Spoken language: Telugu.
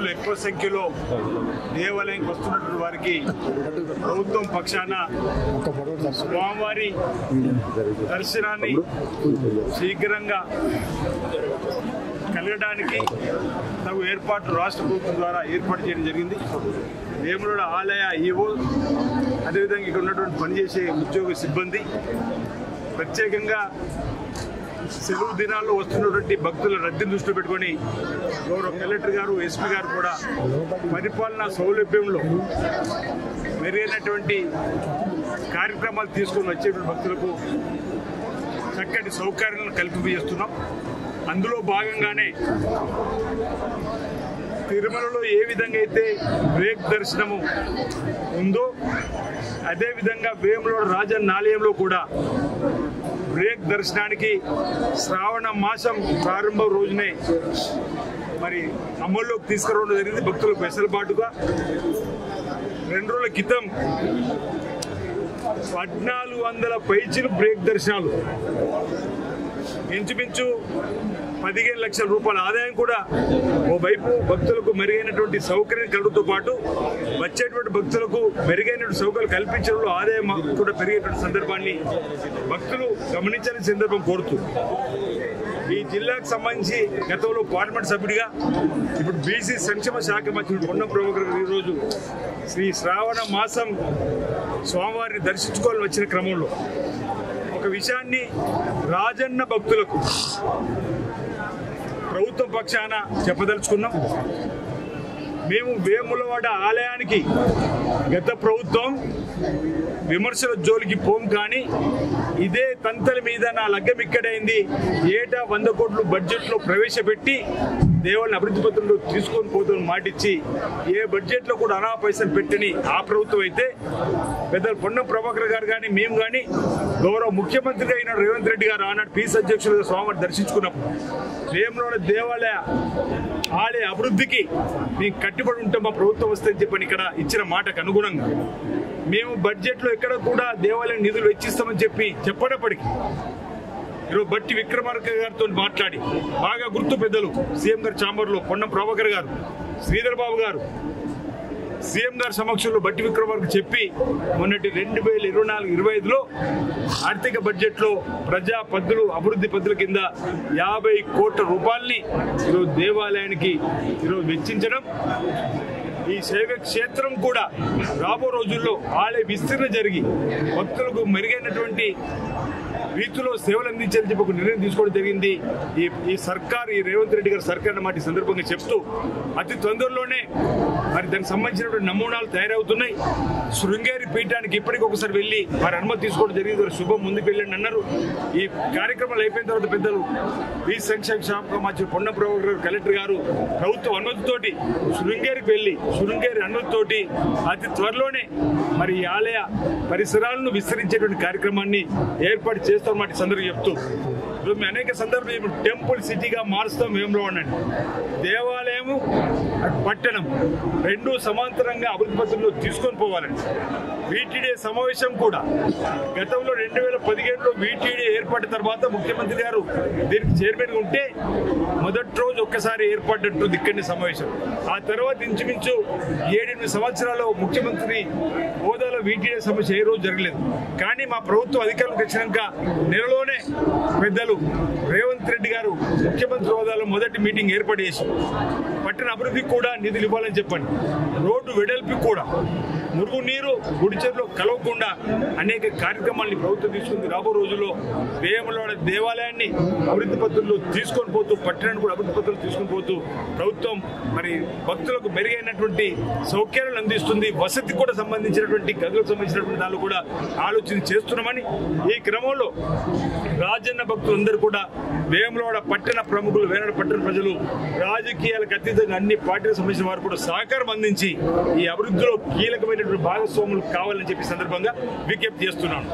భక్తులు ఎక్కువ సంఖ్యలో దేవాలయానికి వస్తున్నటువంటి వారికి ప్రభుత్వం పక్షాన స్వామివారి దర్శనాన్ని శీఘ్రంగా కలగడానికి తగు ఏర్పాట్లు రాష్ట్ర ప్రభుత్వం ద్వారా ఏర్పాటు చేయడం జరిగింది. వేములవాడ ఆలయ ఈవో అదేవిధంగా ఇక్కడ ఉన్నటువంటి పనిచేసే ఉద్యోగ సిబ్బంది ప్రత్యేకంగా సెలవు దినాల్లో వస్తున్నటువంటి భక్తుల రద్దీని దృష్టిలో పెట్టుకొని గౌరవ కలెక్టర్ గారు, ఎస్పీ గారు కూడా పరిపాలనా సౌలభ్యంలో మెరుగైనటువంటి కార్యక్రమాలు తీసుకొని వచ్చేటువంటి భక్తులకు చక్కటి సౌకర్యాలను కల్పింపజేస్తున్నాం. అందులో భాగంగానే తిరుమలలో ఏ విధంగా అయితే బ్రేక్ దర్శనము ఉందో అదేవిధంగా వేములవాడ రాజన్న ఆలయంలో కూడా బ్రేక్ దర్శనానికి శ్రావణ మాసం ప్రారంభం రోజునే మరి అమల్లోకి తీసుకురావడం జరిగింది. భక్తులకు వెసులుబాటుగా 2 రోజుల క్రితం 1400 పైచిలు బ్రేక్ దర్శనాలు, ఇంచుమించు 15 లక్షల రూపాయల ఆదాయం కూడా ఓవైపు భక్తులకు మెరుగైనటువంటి సౌకర్యం కలగడంతో పాటు వచ్చేటువంటి భక్తులకు మెరుగైనటువంటి సౌకర్యాలు కల్పించడంలో ఆదాయం కూడా పెరిగేటువంటి సందర్భాన్ని భక్తులు గమనించాలని సందర్భం కోరుతూ ఈ జిల్లాకు సంబంధించి గతంలో పార్లమెంట్ సభ్యుడిగా ఇప్పుడు బీసీ సంక్షేమ శాఖ మంత్రి పొన్నం ప్రభాకర్ గారు ఈరోజు శ్రీ శ్రావణ మాసం స్వామివారిని దర్శించుకోవాలని వచ్చిన క్రమంలో ఒక విషయాన్ని రాజన్న భక్తులకు ప్రభుత్వం పక్షాన చెప్పదలుచుకున్నాం. మేము వేములవాడ ఆలయానికి గత ప్రభుత్వం విమర్శల జోలికి పోం, కానీ ఇదే తంతల మీద నా లగ్గం ఇక్కడైంది ఏటా 100 కోట్లు బడ్జెట్లో ప్రవేశపెట్టి దేవాలయ అభివృద్ధి పత్రంలో తీసుకొని పోతున్న మాటిచ్చి ఏ బడ్జెట్లో కూడా అనా పైసలు పెట్టని ఆ ప్రభుత్వం అయితే పెద్దలు పొన్నం ప్రభాకర్ గారు కానీ మేము కానీ గౌరవ ముఖ్యమంత్రిగా అయిన రేవంత్ రెడ్డి గారు ఆనాడు పీస్ అధ్యక్షులుగా స్వామివారిని దర్శించుకున్నప్పుడు వేములవాడ దేవాలయ ఆలయ అభివృద్ధికి మేము కట్టుబడి ఉంటాం మా ప్రభుత్వం వస్తుందని చెప్పని ఇక్కడ ఇచ్చిన మాటకు అనుగుణంగా మేము బడ్జెట్లో ఎక్కడ కూడా దేవాలయం నిధులు వెచ్చిస్తామని చెప్పినప్పటికీ ఈరోజు బట్టి విక్రమార్క గారితో మాట్లాడి బాగా గుర్తు పెద్దలు సీఎం గారి ఛాంబర్లో పొన్నం ప్రభాకర్ గారు, శ్రీధర్ బాబు గారు సీఎం గారి సమక్షంలో బట్టి విక్రమార్క చెప్పి మొన్నటి 2024-25లో ఆర్థిక బడ్జెట్లో ప్రజా పద్ధతులు అభివృద్ధి పద్ధతుల కింద 50 కోట్ల రూపాయలని ఈరోజు దేవాలయానికి ఈరోజు వెచ్చించడం, ఈ శైవ క్షేత్రం కూడా రాబో రోజుల్లో ఆలయ విస్తరణ జరిగి భక్తులకు మెరుగైనటువంటి రీతిలో సేవలు అందించాలని చెప్పి ఒక నిర్ణయం తీసుకోవడం జరిగింది. ఈ సర్కార్, ఈ రేవంత్ రెడ్డి గారి సర్కార్ అన్నమాట ఈ సందర్భంగా చెప్తూ అతి తొందరలోనే మరి దానికి సంబంధించినటువంటి నమూనాలు తయారవుతున్నాయి. శృంగేరి పీఠానికి ఇప్పటికొకసారి వెళ్ళి వారి అనుమతి తీసుకోవడం జరిగింది. వారి శుభం ముందుకు వెళ్ళండి అన్నారు. ఈ కార్యక్రమాలు అయిపోయిన తర్వాత పెద్దలు ఈ సంక్షేమ శాఖ మంత్రి పొన్నం ప్రభాకర్ గారు, కలెక్టర్ గారు ప్రభుత్వ అనుమతితోటి శృంగేరికి వెళ్ళి శృంగేరి అనుమతితోటి అతి త్వరలోనే మరి ఈ ఆలయ పరిసరాలను విస్తరించేటువంటి కార్యక్రమాన్ని ఏర్పాటు చేస్తామన్నమాట సందర్భంగా చెప్తూ మేము అనేక సందర్భాలు టెంపుల్ సిటీగా మారుస్తాం. వేములవాడ దేవాలయము పట్టణం 2 సమాంతరంగా అభివృద్ధి పత్రంలో తీసుకొని పోవాలండి. వీటీడీ సమావేశం కూడా గతంలో 2017లో వీటీడీ ఏర్పడిన తర్వాత ముఖ్యమంత్రి గారు దీనికి చైర్మన్ ఉంటే మొదటి రోజు ఒక్కసారి ఏర్పడినట్టుంది ఇక్కడి సమావేశం. ఆ తర్వాత ఇంచుమించు 7-8 సంవత్సరాలు ముఖ్యమంత్రి హోదాలో వీటీడీ సమస్య ఏ రోజు జరగలేదు. కానీ మా ప్రభుత్వం అధికారంలోకి వచ్చినాక నెలలోనే పెద్దలు రేవంత్ రెడ్డి గారు ముఖ్యమంత్రి హోదాలో మొదటి మీటింగ్ ఏర్పాటు చేసి పట్టణ అభివృద్ధికి కూడా నిధులు ఇవ్వాలని చెప్పండి, రోడ్డు వెడల్పి కూడా మురుగునీరు గుడిచెరులో కలవకుండా అనేక కార్యక్రమాలని ప్రభుత్వం తీసుకుంది. రాబో రోజుల్లో వేములవాడ దేవాలయాన్ని అభివృద్ధి పత్రంలో తీసుకొని పోతూ పట్టణాన్ని కూడా అభివృద్ధి పత్రంలో తీసుకొని పోతూ ప్రభుత్వం మరి భక్తులకు మెరుగైనటువంటి సౌకర్యాలు అందిస్తుంది. వసతి కూడా సంబంధించినటువంటి గదులకు సంబంధించినటువంటి దానిలో కూడా ఆలోచన చేస్తున్నామని ఈ క్రమంలో రాజన్న భక్తులందరూ కూడా వేములవాడ పట్టణ ప్రముఖులు, వేములవాడ పట్టణ ప్రజలు రాజకీయాలకు అతీతంగా అన్ని పార్టీలకు సంబంధించిన వారు కూడా సహకారం అందించి ఈ అభివృద్ధిలో కీలకమైనటువంటి భాగస్వాములు కావాలని చెప్పి సందర్భంగా విజ్ఞప్తి చేస్తున్నాను.